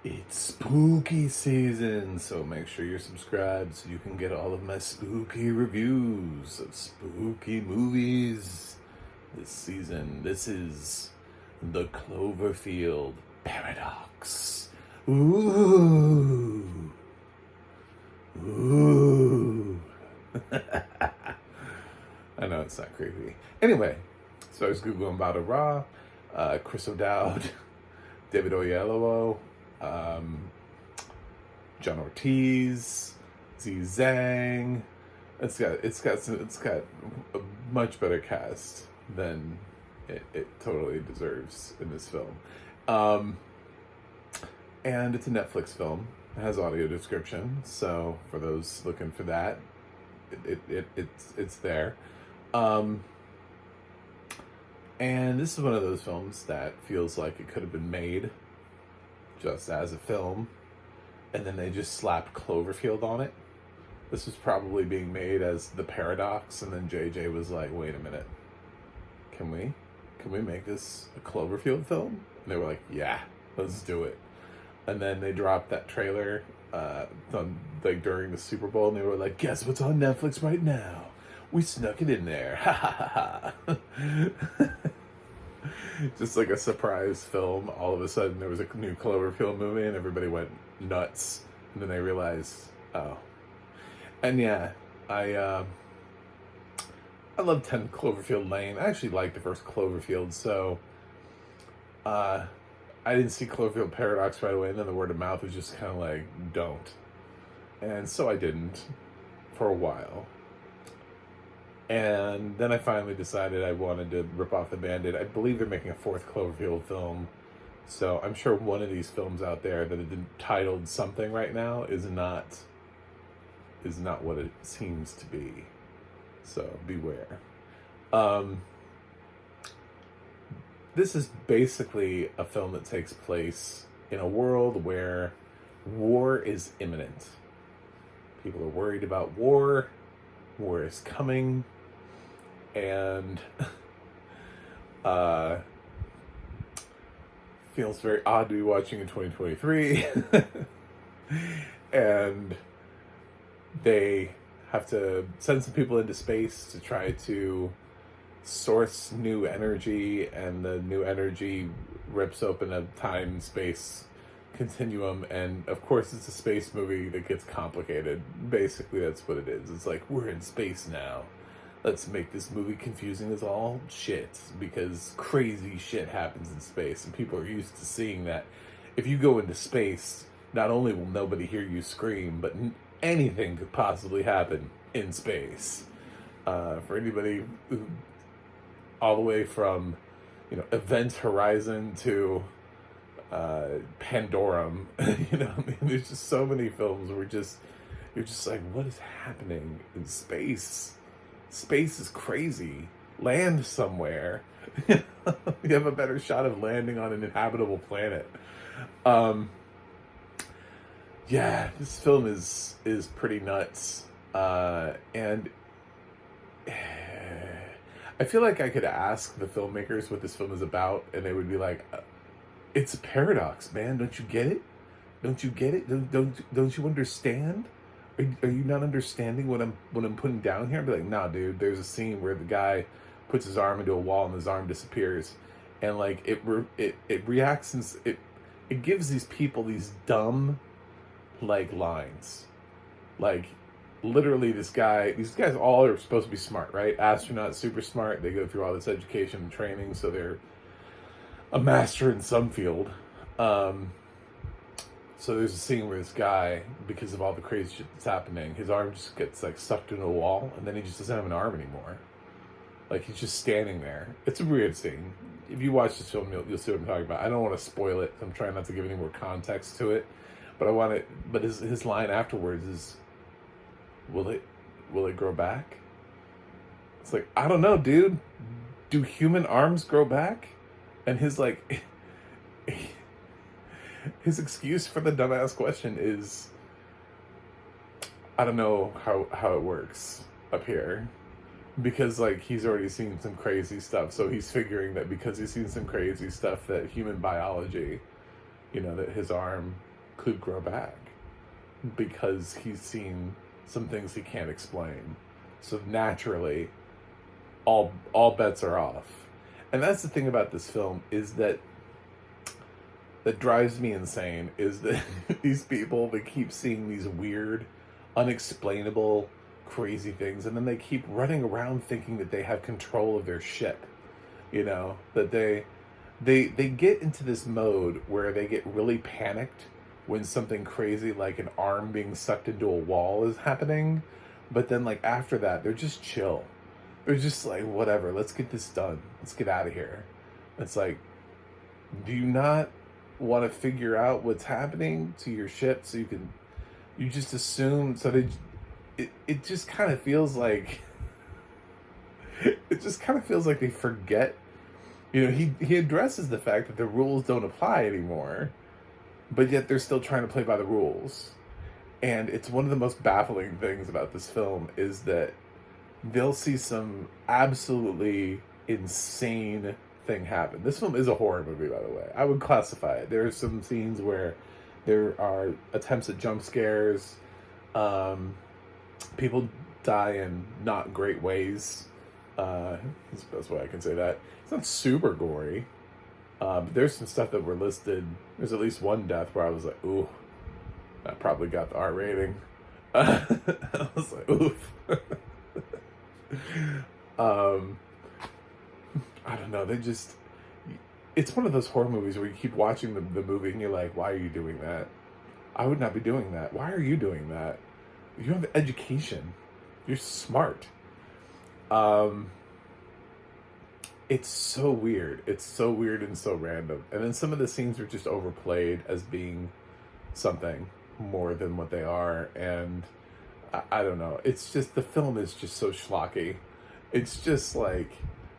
It's spooky season, so make sure you're subscribed so you can get all of my spooky reviews of spooky movies this season. This is the Cloverfield Paradox. Ooh. Ooh. I know it's not creepy. Anyway, so I was Googling about a Raw, Chris O'Dowd, David Oyelowo, John Ortiz, Z Zhang. It's got a much better cast than it totally deserves in this film. And it's a Netflix film. It has audio description, so for those looking for that, it's there. And this is one of those films that feels like it could have been made just as a film, and then they just slapped Cloverfield on it. This was probably being made as The Paradox, and then JJ was like, wait a minute, can we make this a Cloverfield film? And they were like, yeah, let's do it. And then they dropped that trailer during the Super Bowl, and they were like, guess what's on Netflix right now? We snuck it in there. Ha ha ha ha. Just like a surprise film. All of a sudden there was a new Cloverfield movie and everybody went nuts. And then they realized, oh. And yeah, I love 10 Cloverfield Lane. I actually liked the first Cloverfield, so I didn't see Cloverfield Paradox right away, and then the word of mouth was just kind of like, don't. And so I didn't for a while. And then I finally decided I wanted to rip off the Band-Aid. I believe they're making a fourth Cloverfield film. So I'm sure one of these films out there that is titled something right now is not what it seems to be. So beware. This is basically a film that takes place in a world where war is imminent. People are worried about war. War is coming. And feels very odd to be watching in 2023. And they have to send some people into space to try to source new energy, and the new energy rips open a time-space continuum, and of course it's a space movie that gets complicated. Basically that's what it is. It's like, we're in space now. Let's make this movie confusing as all shit, because crazy shit happens in space, and people are used to seeing that. If you go into space, not only will nobody hear you scream, but anything could possibly happen in space. For anybody who, all the way from, Event Horizon to Pandorum, there's just so many films where you're just like, what is happening in space? Space is crazy. Land somewhere. You have a better shot of landing on an inhabitable planet. Yeah, this film is pretty nuts. And I feel like I could ask the filmmakers what this film is about, and they would be like, it's a paradox, man. Don't you get it? Don't you get it? Don't you understand? Are you not understanding what I'm putting down here? I'd be like, nah, dude. There's a scene where the guy puts his arm into a wall and his arm disappears, and like it reacts, and it gives these people these dumb like lines, like literally these guys all are supposed to be smart, right? Astronauts, super smart. They go through all this education and training, so they're a master in some field. So there's a scene where this guy, because of all the crazy shit that's happening, his arm just gets like sucked into a wall, and then he just doesn't have an arm anymore. Like, he's just standing there. It's a weird scene. If you watch this film, you'll see what I'm talking about. I don't want to spoil it. I'm trying not to give any more context to it, but his line afterwards is, will it grow back? It's like, I don't know, dude. Do human arms grow back? And his like his excuse for the dumbass question is, I don't know how it works up here. Because, like, he's already seen some crazy stuff, so he's figuring that because he's seen some crazy stuff, that human biology, that his arm could grow back because he's seen some things he can't explain. So naturally, all bets are off. And that's the thing about this film is that drives me insane is that these people, they keep seeing these weird, unexplainable, crazy things, and then they keep running around thinking that they have control of their ship. You know, that they get into this mode where they get really panicked when something crazy like an arm being sucked into a wall is happening, but then like after that they're just chill. They're just like, whatever, let's get this done, let's get out of here. It's like, do you not want to figure out what's happening to your ship so you just assume? So it just kind of feels like they forget. You know, he addresses the fact that the rules don't apply anymore, but yet they're still trying to play by the rules. And it's one of the most baffling things about this film is that they'll see some absolutely insane thing happen. This film is a horror movie, by the way. I would classify it. There are some scenes where there are attempts at jump scares. People die in not great ways. That's the best way I can say that. It's not super gory. But there's some stuff that were listed. There's at least one death where I was like, ooh, that probably got the R rating. I was like, oof. I don't know. It's one of those horror movies where you keep watching the movie and you're like, why are you doing that? I would not be doing that. Why are you doing that? You have education. You're smart. It's so weird. It's so weird and so random. And then some of the scenes are just overplayed as being something more than what they are. And I don't know. It's just, the film is just so schlocky. It's just like,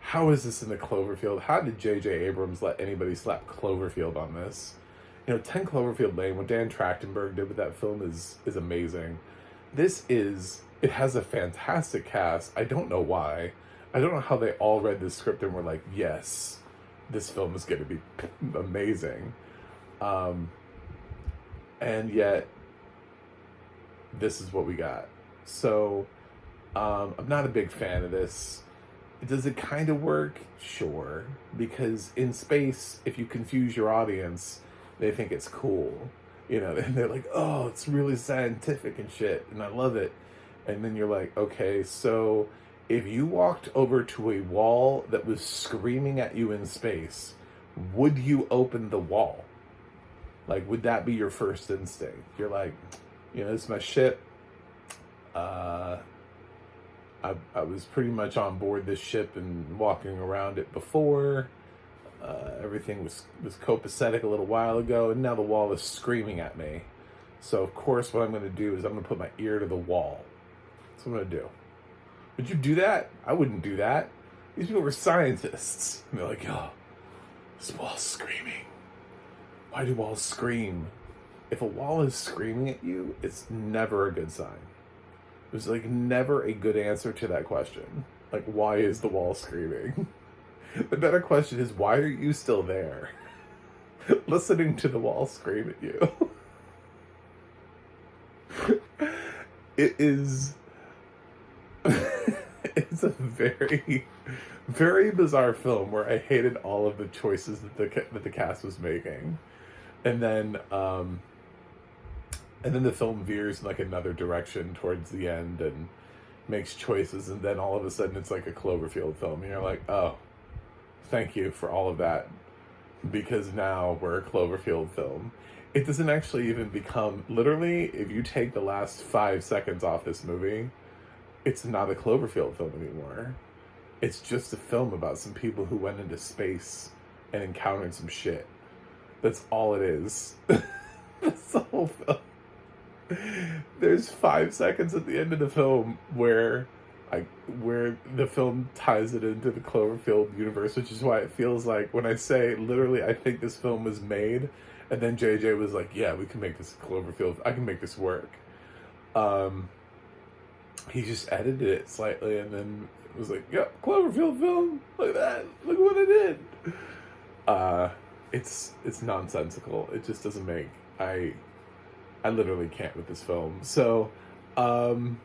how is this in the Cloverfield? How did J.J. Abrams let anybody slap Cloverfield on this? You know, 10 Cloverfield Lane, what Dan Trachtenberg did with that film is amazing. It has a fantastic cast. I don't know why. I don't know how they all read the script and were like, yes, this film is going to be amazing. And yet, this is what we got. So, I'm not a big fan of this. Does it kind of work? Sure. Because in space, if you confuse your audience, they think it's cool. You know, and they're like, oh, it's really scientific and shit, and I love it. And then you're like, okay, so if you walked over to a wall that was screaming at you in space, would you open the wall? Like, would that be your first instinct? You're like, you know, this is my ship. I was pretty much on board this ship and walking around it before. Everything was copacetic a little while ago, and now the wall is screaming at me. So, of course, what I'm going to do is I'm going to put my ear to the wall. That's what I'm going to do. Would you do that? I wouldn't do that. These people were scientists. And they're like, oh, this wall's screaming. Why do walls scream? If a wall is screaming at you, it's never a good sign. There's like never a good answer to that question. Like, why is the wall screaming? The better question is, why are you still there? Listening to the wall scream at you. It is... It's a very, very bizarre film where I hated all of the choices that the cast was making. And then the film veers in like another direction towards the end and makes choices, and then all of a sudden it's like a Cloverfield film. And you're like, oh, thank you for all of that, because now we're a Cloverfield film. It doesn't actually even become, literally, if you take the last 5 seconds off this movie, it's not a Cloverfield film anymore. It's just a film about some people who went into space and encountered some shit. That's all it is. That's the whole film. There's 5 seconds at the end of the film where the film ties it into the Cloverfield universe, which is why it feels like, when I say literally I think this film was made, and then JJ was like, yeah, we can make this Cloverfield, I can make this work. He just edited it slightly and then it was like, yep, Cloverfield film, look at that, look what I did. It's nonsensical. It just doesn't make, I literally can't with this film. So, um,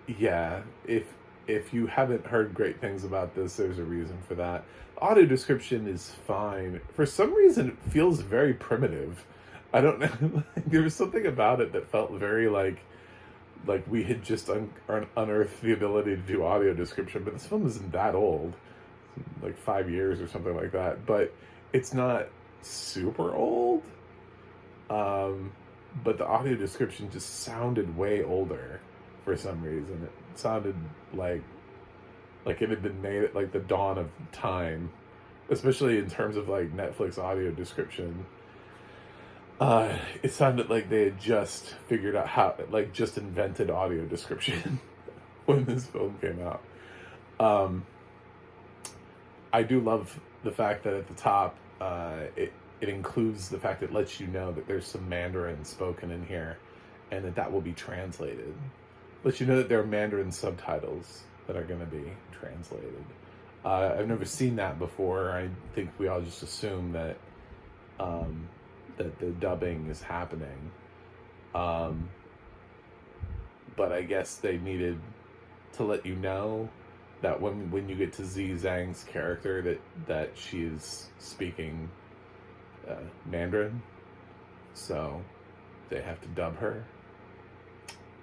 yeah, if you haven't heard great things about this, there's a reason for that. Audio description is fine. For some reason, it feels very primitive. I don't know. There was something about it that felt very like we had just unearthed the ability to do audio description. But this film isn't that old, like 5 years or something like that. But it's not super old. But the audio description just sounded way older for some reason. It sounded like it had been made at like the dawn of time, especially in terms of like Netflix audio description. It sounded like they had just figured out how, like, just invented audio description when this film came out. I do love the fact that at the top, it includes the fact that it lets you know that there's some Mandarin spoken in here, and that will be translated. Lets you know that there are Mandarin subtitles that are going to be translated. I've never seen that before. I think we all just assume that that the dubbing is happening. But I guess they needed to let you know that when you get to Z Zhang's character that she is speaking Mandarin, so they have to dub her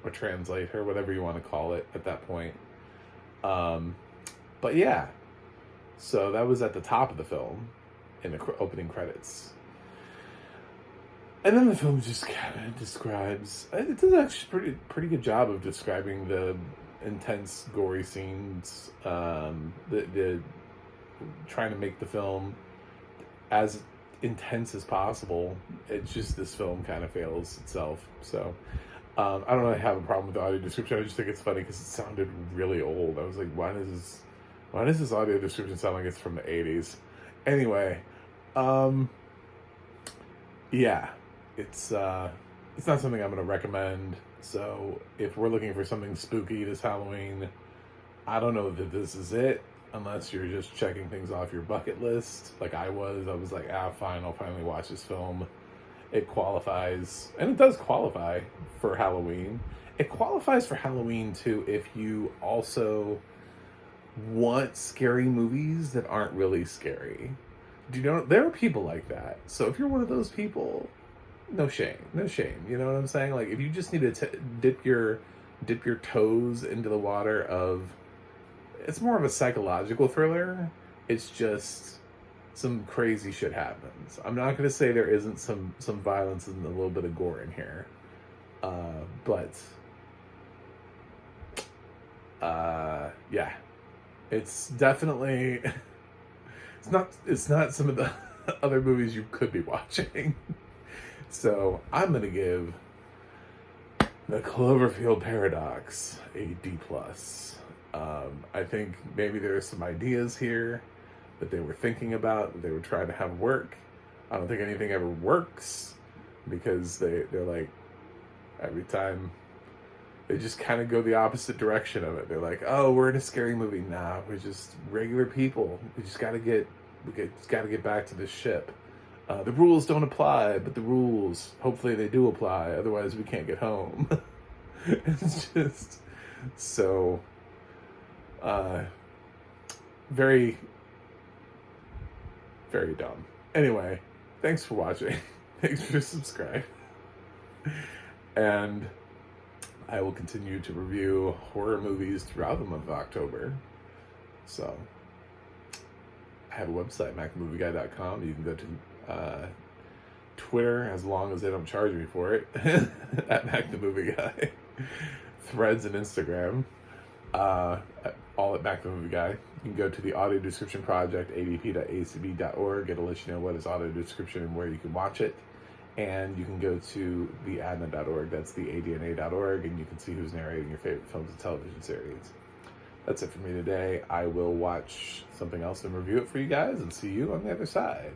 or translate her, whatever you want to call it at that point. But yeah, so that was at the top of the film in the opening credits. And then the film just kind of describes, it does actually pretty good job of describing the intense, gory scenes, the trying to make the film as intense as possible. It's just this film kind of fails itself. So I don't really have a problem with the audio description. I just think it's funny because it sounded really old. I was like, why does this audio description sound like it's from the 80s? Anyway, yeah, it's not something I'm going to recommend. So if we're looking for something spooky this Halloween, I don't know that this is it, unless you're just checking things off your bucket list like I was. I was like, fine, I'll finally watch this film. It qualifies, and it does qualify for Halloween. It qualifies for Halloween too if you also want scary movies that aren't really scary. Do you know, there are people like that. So if you're one of those people, no shame. You know what I'm saying? Like, if you just need to dip your toes into the water of, it's more of a psychological thriller. It's just some crazy shit happens. I'm not going to say there isn't some violence and a little bit of gore in here, but yeah, it's definitely it's not some of the other movies you could be watching. So I'm going to give the Cloverfield Paradox a D+. I think maybe there are some ideas here that they were thinking about, that they were trying to have work. I don't think anything ever works because they're like, every time they just kind of go the opposite direction of it. They're like, oh, we're in a scary movie. Nah, we're just regular people. We just got to get back to this ship. The rules don't apply, but the rules, hopefully they do apply. Otherwise, we can't get home. It's just so very, very dumb. Anyway, thanks for watching. Thanks for subscribing. And I will continue to review horror movies throughout the month of October. So I have a website, macthemovieguy.com. You can go to Twitter, as long as they don't charge me for it, at MacTheMovieGuy. Threads and Instagram, all at MacTheMovieGuy. You can go to the audio description project, adp.acb.org. It'll let you know what is audio description and where you can watch it. And you can go to theadna.org, that's the adna.org, and you can see who's narrating your favorite films and television series. That's it for me today. I will watch something else and review it for you guys, and see you on the other side.